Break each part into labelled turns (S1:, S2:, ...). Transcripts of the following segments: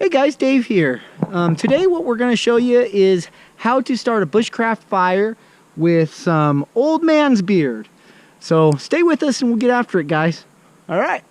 S1: Hey guys, Dave here. Today what we're going to show you is how to start a bushcraft fire with some old man's beard. So stay with us and we'll get after it, guys. All right.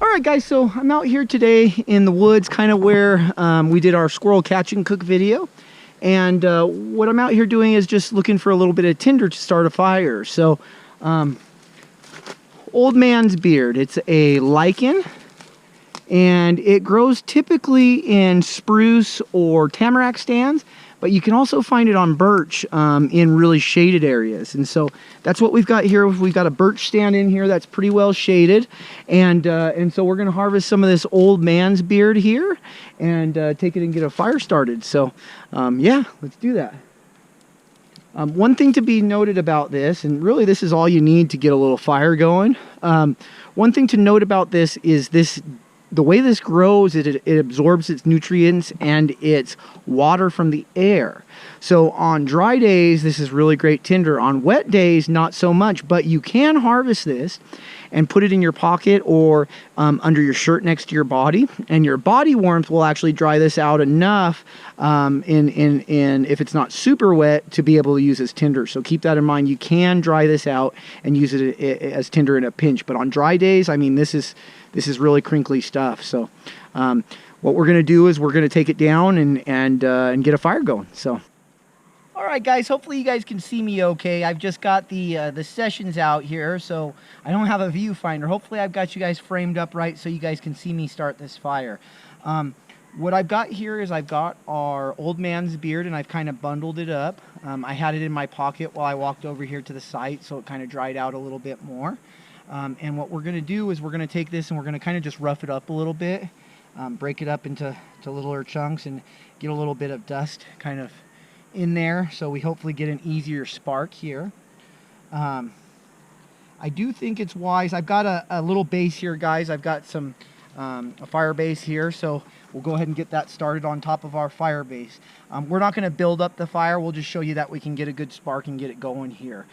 S1: Alright guys, so I'm out here today in the woods, kind of where we did our squirrel catch and cook video. And what I'm out here doing is just looking for a little bit of tinder to start a fire. So, old man's beard, it's a lichen, and it grows typically in spruce or tamarack stands, but you can also find it on birch in really shaded areas. And so that's what we've got here. We've got a birch stand in here that's pretty well shaded. And so we're gonna harvest some of this old man's beard here and take it and get a fire started. So yeah, let's do that. One thing to be noted about this, and really this is all you need to get a little fire going. One thing to note about this is the way this grows, it absorbs its nutrients and its water from the air. So on dry days, this is really great tinder. On wet days, not so much, but you can harvest this and put it in your pocket or under your shirt next to your body, and your body warmth will actually dry this out enough if it's not super wet to be able to use as tinder. So keep that in mind. You can dry this out and use it as tinder in a pinch, but on dry days, I mean, this is really crinkly stuff. So what we're gonna do is we're gonna take it down and get a fire going. So all right guys, hopefully you guys can see me okay. I've just got the sessions out here, so I don't have a viewfinder. Hopefully I've got you guys framed up right so you guys can see me start this fire. What I've got here is I've got our old man's beard, and I've kind of bundled it up. I had it in my pocket while I walked over here to the site, so it kind of dried out a little bit more. And what we're going to do is we're going to take this and we're going to kind of just rough it up a little bit, break it up into littler chunks and get a little bit of dust kind of in there, so we hopefully get an easier spark here. I do think it's wise. I've got a little base here, guys. I've got some a fire base here, so we'll go ahead and get that started on top of our fire base. We're not going to build up the fire. We'll just show you that we can get a good spark and get it going here.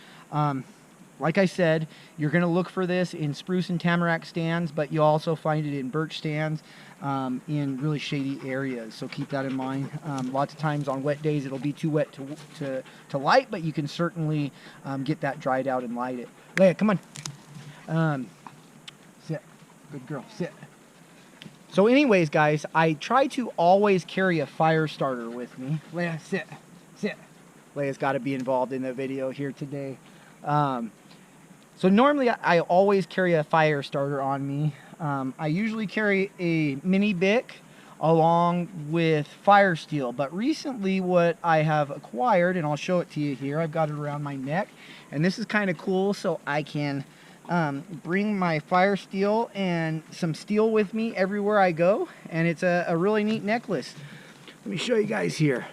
S1: Like I said, you're going to look for this in spruce and tamarack stands, but you'll also find it in birch stands in really shady areas. So keep that in mind. Lots of times on wet days it'll be too wet to light, but you can certainly get that dried out and light it. Leia, come on. Sit. Good girl. Sit. So anyways, guys, I try to always carry a fire starter with me. Leia, sit. Sit. Leia's got to be involved in the video here today. So normally I always carry a fire starter on me. I usually carry a mini Bic along with fire steel, but recently what I have acquired, and I'll show it to you here, I've got it around my neck, and this is kind of cool, so I can bring my fire steel and some steel with me everywhere I go, and it's a really neat necklace. Let me show you guys here.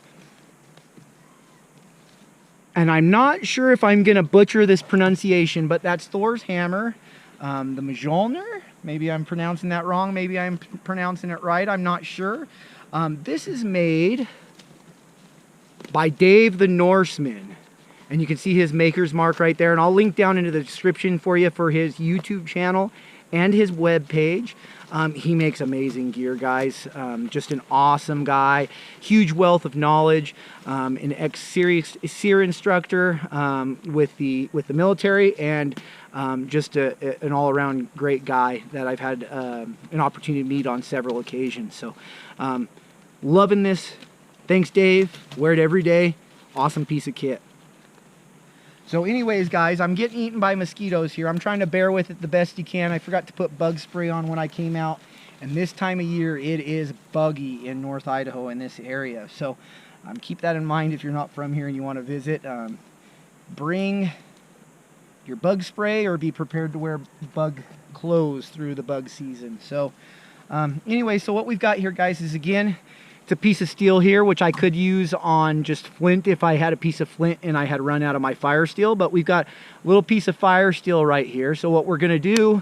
S1: And I'm not sure if I'm going to butcher this pronunciation, but that's Thor's hammer, the Mjolnir. Maybe I'm pronouncing that wrong. Maybe I'm pronouncing it right. I'm not sure. This is made by Dave the Norseman. And you can see his maker's mark right there. And I'll link down into the description for you for his YouTube channel and his web page. He makes amazing gear, guys. Just an awesome guy. Huge wealth of knowledge. An ex-SERE instructor with the military, and just an all-around great guy that I've had an opportunity to meet on several occasions. So loving this. Thanks, Dave. Wear it every day. Awesome piece of kit. So anyways, guys, I'm getting eaten by mosquitoes here. I'm trying to bear with it the best you can. I forgot to put bug spray on when I came out. And this time of year, it is buggy in North Idaho in this area. So keep that in mind if you're not from here and you want to visit. Bring your bug spray or be prepared to wear bug clothes through the bug season. So anyway, so what we've got here, guys, is again, It's a piece of steel here, which I could use on just flint if I had a piece of flint and I had run out of my fire steel. But we've got a little piece of fire steel right here. So what we're going to do,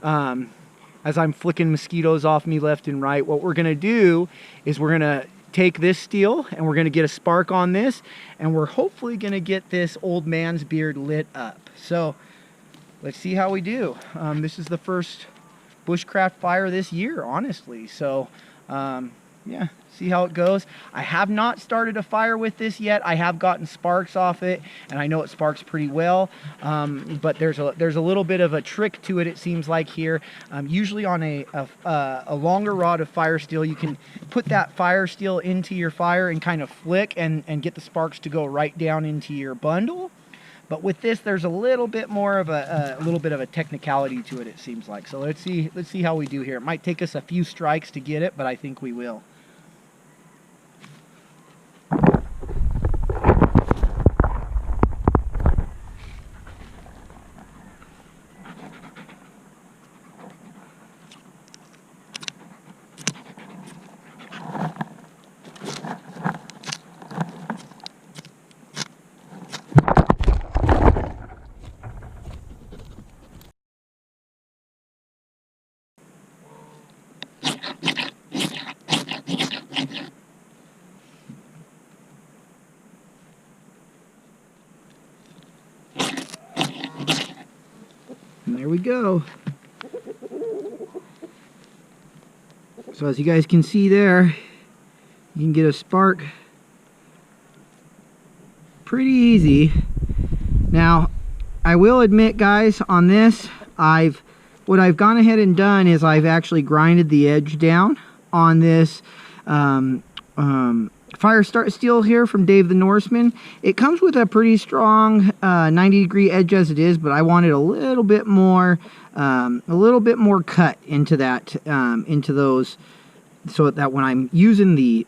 S1: as I'm flicking mosquitoes off me left and right, what we're going to do is we're going to take this steel and we're going to get a spark on this. And we're hopefully going to get this old man's beard lit up. So let's see how we do. This is the first bushcraft fire this year, honestly. So yeah, see how it goes. I have not started a fire with this yet. I have gotten sparks off it, and I know it sparks pretty well. But there's a little bit of a trick to it, it seems like here. Usually on a longer rod of fire steel, you can put that fire steel into your fire and kind of flick and get the sparks to go right down into your bundle. But with this, there's a little bit more of a little bit of a technicality to it, it seems like. So let's see how we do here. It might take us a few strikes to get it, but I think we will. And there we go. So as you guys can see there, you can get a spark pretty easy. Now, I will admit, guys, on this, what I've gone ahead and done is I've actually grinded the edge down on this fire start steel here from Dave the Norseman. It comes with a pretty strong 90-degree edge as it is, but I wanted a little bit more cut into that, into those, so that when I'm using the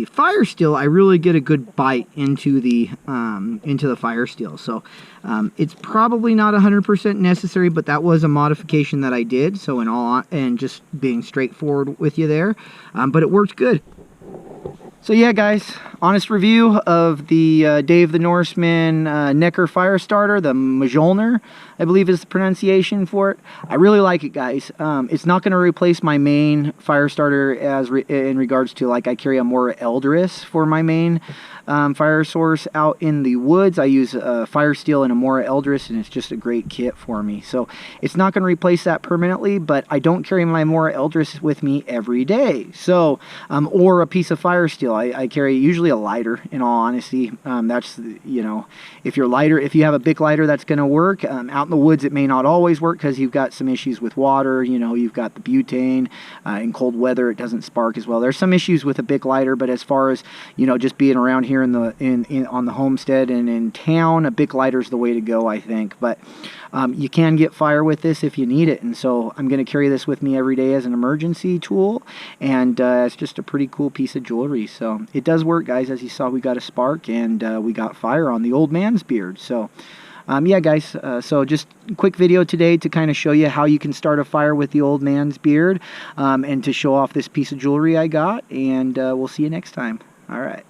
S1: fire steel, I really get a good bite into the fire steel. So it's probably not 100% necessary, but that was a modification that I did. So and just being straightforward with you there, but it worked good. So yeah, guys, honest review of the Dave the Norseman Necker fire starter, the Mjolnir, I believe is the pronunciation for it. I really like it, guys. It's not going to replace my main fire starter in regards to, like, I carry a Mora Eldris for my main fire source out in the woods. I use fire steel and a Mora Eldris, and it's just a great kit for me. So it's not going to replace that permanently, but I don't carry my Mora Eldris with me every day. So, or a piece of fire steel. I carry usually a lighter, in all honesty. That's, you know, if you have a Bic lighter, that's going to work. Out in the woods, it may not always work because you've got some issues with water. You know, you've got the butane. In cold weather, it doesn't spark as well. There's some issues with a Bic lighter, but as far as, you know, just being around here on the homestead and in town, a Bic lighter is the way to go, I think. But you can get fire with this if you need it, and so I'm going to carry this with me every day as an emergency tool, and it's just a pretty cool piece of jewelry. So it does work, guys. As you saw, we got a spark and we got fire on the old man's beard. So yeah, guys, so just a quick video today to kind of show you how you can start a fire with the old man's beard, and to show off this piece of jewelry I got, and we'll see you next time. All right.